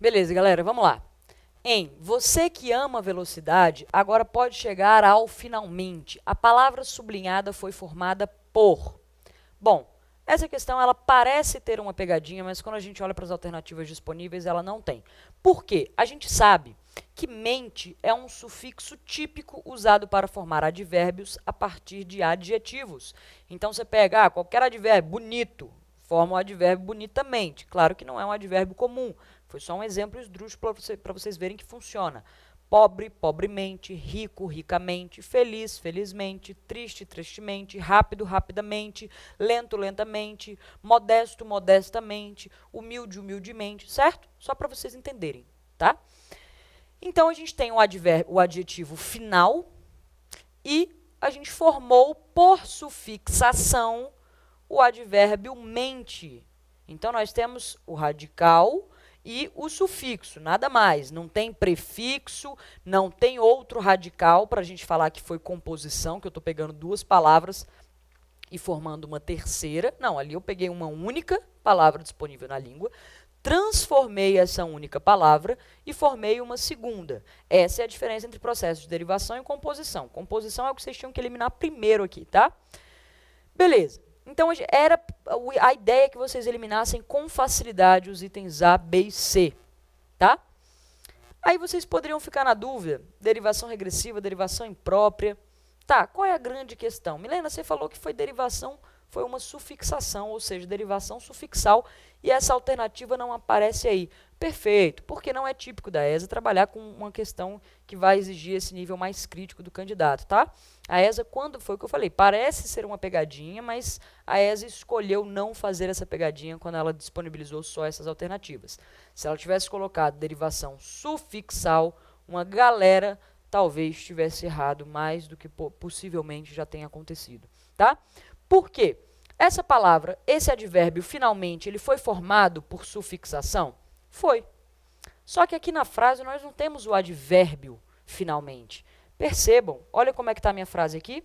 Beleza, galera, vamos lá. Você que ama velocidade, agora pode chegar ao finalmente. A palavra sublinhada foi formada por. Bom, essa questão ela parece ter uma pegadinha, mas quando a gente olha para as alternativas disponíveis, ela não tem. Por quê? A gente sabe que mente é um sufixo típico usado para formar advérbios a partir de adjetivos. Então você pega qualquer advérbio, bonito, forma um advérbio bonitamente. Claro que não é um advérbio comum. Foi só um exemplo esdrúxulo para vocês verem que funciona. Pobre, pobremente, rico, ricamente, feliz, felizmente, triste, tristemente, rápido, rapidamente, lento, lentamente, modesto, modestamente, humilde, humildemente, certo? Só para vocês entenderem, tá? Então, a gente tem o adjetivo final e a gente formou por sufixação o advérbio mente. Então, nós temos o radical e o sufixo, nada mais. Não tem prefixo, não tem outro radical para a gente falar que foi composição, que eu estou pegando duas palavras e formando uma terceira. Não, ali eu peguei uma única palavra disponível na língua, transformei essa única palavra e formei uma segunda. Essa é a diferença entre processo de derivação e composição. Composição é o que vocês tinham que eliminar primeiro aqui, tá? Beleza. Então, a ideia é que vocês eliminassem com facilidade os itens A, B e C, tá? Aí vocês poderiam ficar na dúvida, derivação regressiva, derivação imprópria. Tá, qual é a grande questão? Milena, você falou que foi derivação, foi uma sufixação, ou seja, derivação sufixal, e essa alternativa não aparece aí. Perfeito, porque não é típico da ESA trabalhar com uma questão que vai exigir esse nível mais crítico do candidato, tá? A ESA, quando foi o que eu falei, parece ser uma pegadinha, mas a ESA escolheu não fazer essa pegadinha quando ela disponibilizou só essas alternativas. Se ela tivesse colocado derivação sufixal, uma galera talvez tivesse errado mais do que possivelmente já tenha acontecido, tá? Por quê? Essa palavra, esse advérbio, finalmente, ele foi formado por sufixação? Foi. Só que aqui na frase nós não temos o advérbio finalmente. Percebam, olha como é que está a minha frase aqui.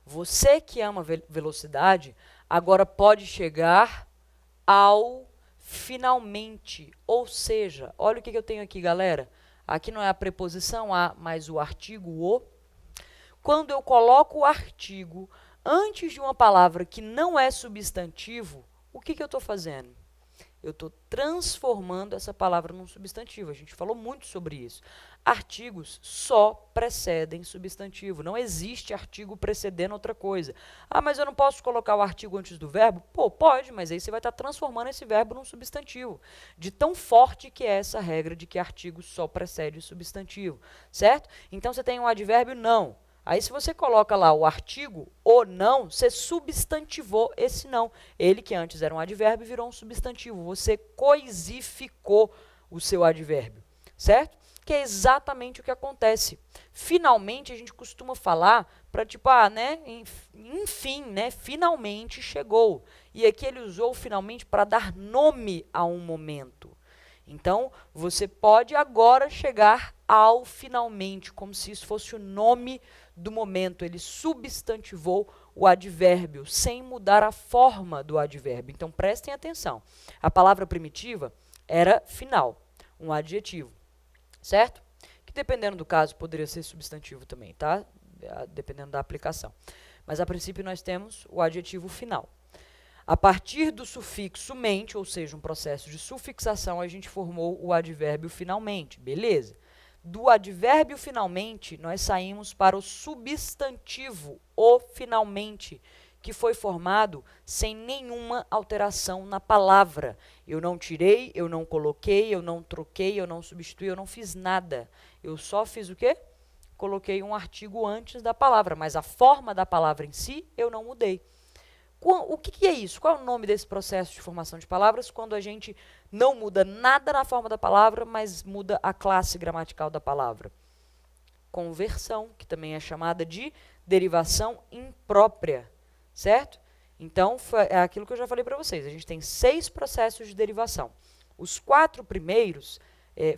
Você que ama velocidade, agora pode chegar ao finalmente. Ou seja, olha o que eu tenho aqui, galera. Aqui não é a preposição a, mas o artigo o. Quando eu coloco o artigo antes de uma palavra que não é substantivo, o que eu estou fazendo? Eu estou transformando essa palavra num substantivo. A gente falou muito sobre isso. Artigos só precedem substantivo. Não existe artigo precedendo outra coisa. Ah, mas eu não posso colocar o artigo antes do verbo? Pô, pode, mas aí você vai estar transformando esse verbo num substantivo. De tão forte que é essa regra de que artigo só precede o substantivo, certo? Então, você tem um advérbio não. Aí, se você coloca lá o artigo, o não, você substantivou esse não. Ele, que antes era um advérbio, virou um substantivo. Você coisificou o seu advérbio, certo? Que é exatamente o que acontece. Finalmente, a gente costuma falar para, tipo, né, enfim, né, finalmente chegou. E aqui ele usou finalmente para dar nome a um momento. Então, você pode agora chegar ao finalmente, como se isso fosse o nome do momento. Ele substantivou o advérbio, sem mudar a forma do advérbio. Então, prestem atenção. A palavra primitiva era final, um adjetivo, certo? Que, dependendo do caso, poderia ser substantivo também, tá? Dependendo da aplicação. Mas, a princípio, nós temos o adjetivo final. A partir do sufixo mente, ou seja, um processo de sufixação, a gente formou o advérbio finalmente, beleza? Do advérbio finalmente, nós saímos para o substantivo, o finalmente, que foi formado sem nenhuma alteração na palavra. Eu não tirei, eu não coloquei, eu não troquei, eu não substituí, eu não fiz nada. Eu só fiz o quê? Coloquei um artigo antes da palavra, mas a forma da palavra em si eu não mudei. O que é isso? Qual é o nome desse processo de formação de palavras? Quando a gente não muda nada na forma da palavra, mas muda a classe gramatical da palavra. Conversão, que também é chamada de derivação imprópria, certo? Então, é aquilo que eu já falei para vocês. A gente tem 6 processos de derivação. Os 4 primeiros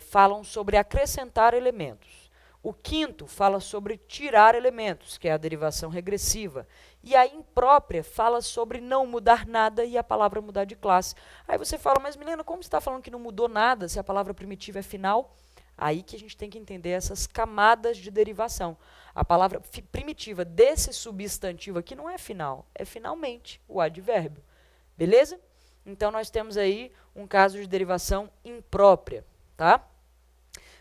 falam sobre acrescentar elementos. O quinto fala sobre tirar elementos, que é a derivação regressiva. E a imprópria fala sobre não mudar nada e a palavra mudar de classe. Aí você fala, mas Milena, como você está falando que não mudou nada se a palavra primitiva é final? Aí que a gente tem que entender essas camadas de derivação. A palavra primitiva desse substantivo aqui não é final, é finalmente o advérbio. Beleza? Então, nós temos aí um caso de derivação imprópria, tá?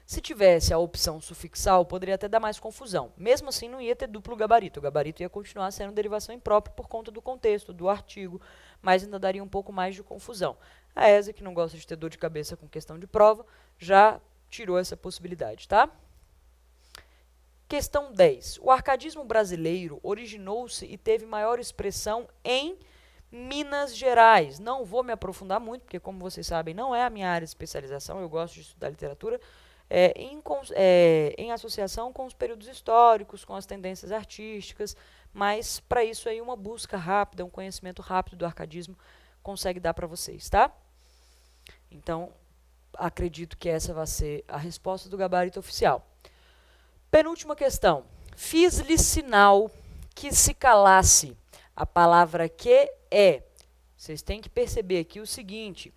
Se tivesse a opção sufixal, poderia até dar mais confusão. Mesmo assim, não ia ter duplo gabarito. O gabarito ia continuar sendo derivação imprópria por conta do contexto, do artigo, mas ainda daria um pouco mais de confusão. A ESA, que não gosta de ter dor de cabeça com questão de prova, já tirou essa possibilidade, tá? Questão 10. O arcadismo brasileiro originou-se e teve maior expressão em Minas Gerais. Não vou me aprofundar muito, porque, como vocês sabem, não é a minha área de especialização, eu gosto de estudar literatura, em associação com os períodos históricos, com as tendências artísticas, mas, para isso, aí uma busca rápida, um conhecimento rápido do arcadismo consegue dar para vocês, tá? Então, acredito que essa vai ser a resposta do gabarito oficial. Penúltima questão. Fiz-lhe sinal que se calasse. A palavra que é. Vocês têm que perceber aqui o seguinte.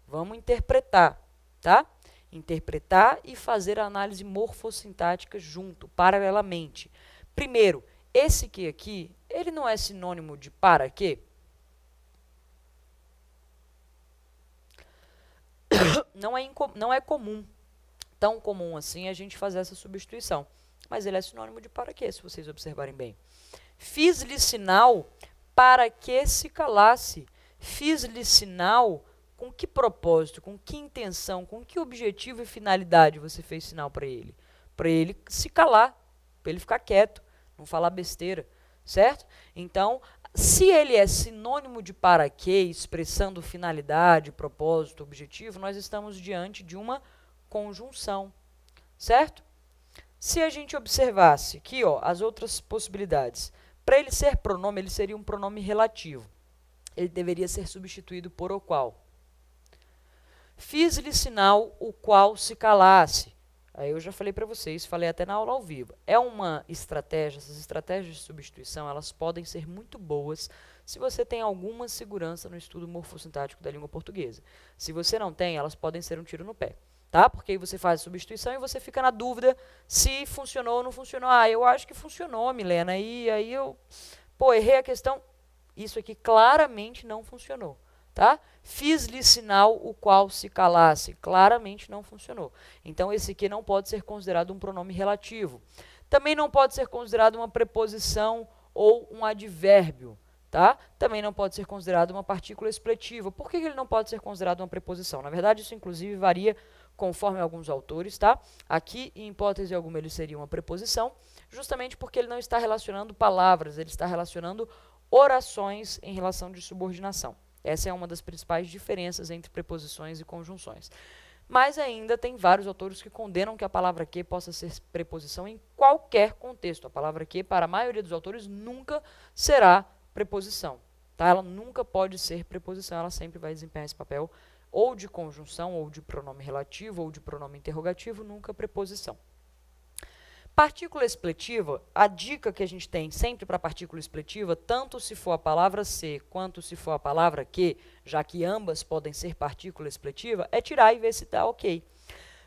Vamos interpretar, tá? Interpretar e fazer a análise morfossintática junto, paralelamente. Primeiro, esse que aqui, ele não é sinônimo de para quê? Não é comum, tão comum assim, a gente fazer essa substituição. Mas ele é sinônimo de para quê, se vocês observarem bem. Fiz-lhe sinal para que se calasse. Fiz-lhe sinal com que propósito, com que intenção, com que objetivo e finalidade você fez sinal para ele? Para ele se calar, para ele ficar quieto, não falar besteira, certo? Então, se ele é sinônimo de para quê, expressando finalidade, propósito, objetivo, nós estamos diante de uma conjunção, certo? Se a gente observasse aqui, ó, as outras possibilidades, para ele ser pronome, ele seria um pronome relativo. Ele deveria ser substituído por o qual. Fiz-lhe sinal o qual se calasse. Aí eu já falei para vocês, falei até na aula ao vivo. É uma estratégia, essas estratégias de substituição, elas podem ser muito boas se você tem alguma segurança no estudo morfossintático da língua portuguesa. Se você não tem, elas podem ser um tiro no pé. Tá? Porque aí você faz a substituição e você fica na dúvida se funcionou ou não funcionou. Ah, eu acho que funcionou, Milena, e aí eu, errei a questão. Isso aqui claramente não funcionou, tá? Fiz-lhe sinal o qual se calasse. Claramente não funcionou. Então, esse aqui não pode ser considerado um pronome relativo. Também não pode ser considerado uma preposição ou um advérbio, tá? Também não pode ser considerado uma partícula expletiva. Por que ele não pode ser considerado uma preposição? Na verdade, isso inclusive varia conforme alguns autores, tá? Aqui, em hipótese alguma, ele seria uma preposição, justamente porque ele não está relacionando palavras, ele está relacionando orações em relação de subordinação. Essa é uma das principais diferenças entre preposições e conjunções. Mas ainda tem vários autores que condenam que a palavra que possa ser preposição em qualquer contexto. A palavra que, para a maioria dos autores, nunca será preposição. Tá? Ela nunca pode ser preposição, ela sempre vai desempenhar esse papel ou de conjunção, ou de pronome relativo, ou de pronome interrogativo, nunca preposição. Partícula expletiva, a dica que a gente tem sempre para partícula expletiva, tanto se for a palavra ser, quanto se for a palavra que, já que ambas podem ser partícula expletiva, é tirar e ver se está ok.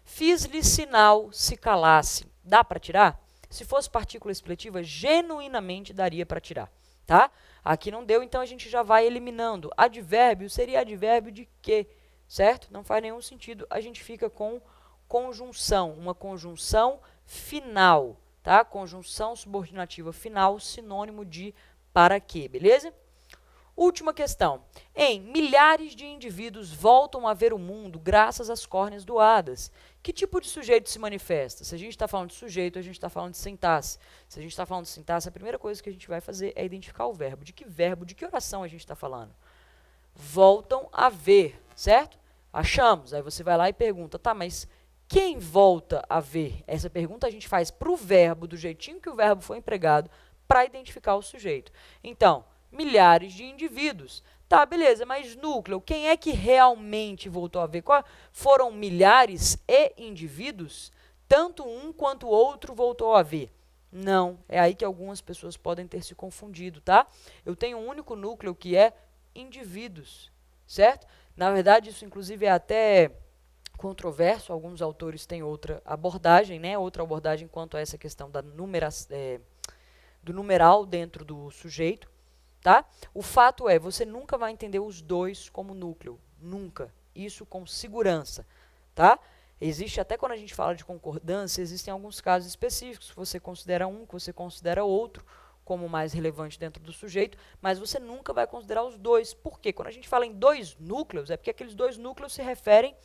Fiz-lhe sinal se calasse. Dá para tirar? Se fosse partícula expletiva, genuinamente daria para tirar. Tá? Aqui não deu, então a gente já vai eliminando. Advérbio seria advérbio de que? Certo? Não faz nenhum sentido. A gente fica com conjunção, uma conjunção final, tá? Conjunção subordinativa final, sinônimo de para que, beleza? Última questão. Milhares de indivíduos voltam a ver o mundo graças às córneas doadas. Que tipo de sujeito se manifesta? Se a gente está falando de sujeito, a gente está falando de sintaxe. Se a gente está falando de sintaxe, a primeira coisa que a gente vai fazer é identificar o verbo. De que oração a gente está falando? Voltam a ver, certo? Achamos. Aí você vai lá e pergunta, tá, mas quem volta a ver? Essa pergunta a gente faz para o verbo, do jeitinho que o verbo foi empregado, para identificar o sujeito. Então, milhares de indivíduos. Tá, beleza, mas núcleo, quem é que realmente voltou a ver? Foram milhares e indivíduos? tanto um quanto o outro voltou a ver. Não, é aí que algumas pessoas podem ter se confundido, tá? Eu tenho um único núcleo que é indivíduos, certo? Na verdade, isso inclusive é até controverso, alguns autores têm outra abordagem, né? Outra abordagem quanto a essa questão da do numeral dentro do sujeito, tá? O fato é, você nunca vai entender os dois como núcleo, nunca. Isso com segurança, tá? Existe, até quando a gente fala de concordância, existem alguns casos específicos que você considera um, que você considera outro, como mais relevante dentro do sujeito, mas você nunca vai considerar os dois. Por quê? Quando a gente fala em dois núcleos, é porque aqueles dois núcleos se referem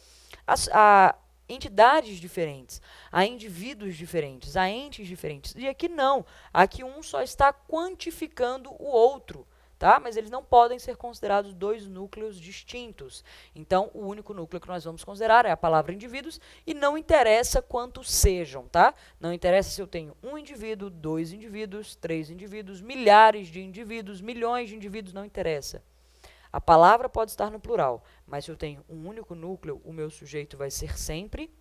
a entidades diferentes, a indivíduos diferentes, a entes diferentes. E aqui não. Aqui um só está quantificando o outro. Tá? Mas eles não podem ser considerados dois núcleos distintos. Então, o único núcleo que nós vamos considerar é a palavra indivíduos e não interessa quantos sejam, tá? Não interessa se eu tenho um indivíduo, dois indivíduos, três indivíduos, milhares de indivíduos, milhões de indivíduos, não interessa. A palavra pode estar no plural, mas se eu tenho um único núcleo, o meu sujeito vai ser sempre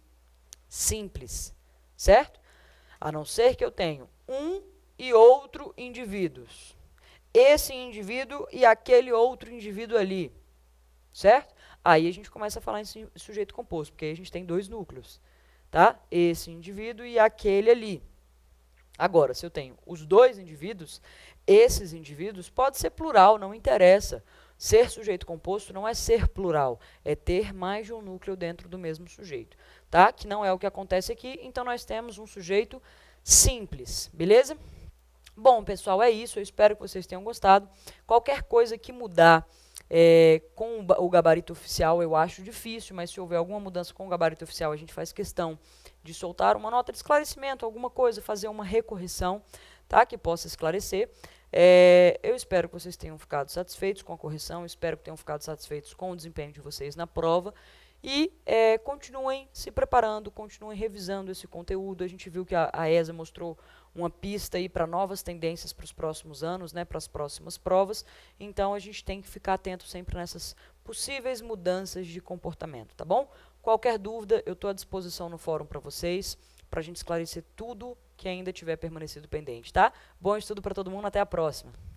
simples, certo? A não ser que eu tenha um e outro indivíduos. Esse indivíduo e aquele outro indivíduo ali, certo? Aí a gente começa a falar em sujeito composto, porque aí a gente tem dois núcleos, tá? Esse indivíduo e aquele ali. Agora, se eu tenho os dois indivíduos, esses indivíduos pode ser plural, não interessa. Ser sujeito composto não é ser plural, é ter mais de um núcleo dentro do mesmo sujeito, tá? Que não é o que acontece aqui, então nós temos um sujeito simples, beleza? Bom, pessoal, é isso. Eu espero que vocês tenham gostado. Qualquer coisa que mudar com o gabarito oficial eu acho difícil, mas se houver alguma mudança com o gabarito oficial, a gente faz questão de soltar uma nota de esclarecimento, alguma coisa, fazer uma recorreção, tá, que possa esclarecer. Eu espero que vocês tenham ficado satisfeitos com a correção, espero que tenham ficado satisfeitos com o desempenho de vocês na prova. E continuem se preparando, continuem revisando esse conteúdo. A gente viu que a ESA mostrou uma pista aí para novas tendências para os próximos anos, né, para as próximas provas. Então, a gente tem que ficar atento sempre nessas possíveis mudanças de comportamento, tá bom? Qualquer dúvida, eu estou à disposição no fórum para vocês, para a gente esclarecer tudo que ainda tiver permanecido pendente, tá? Bom estudo para todo mundo, até a próxima!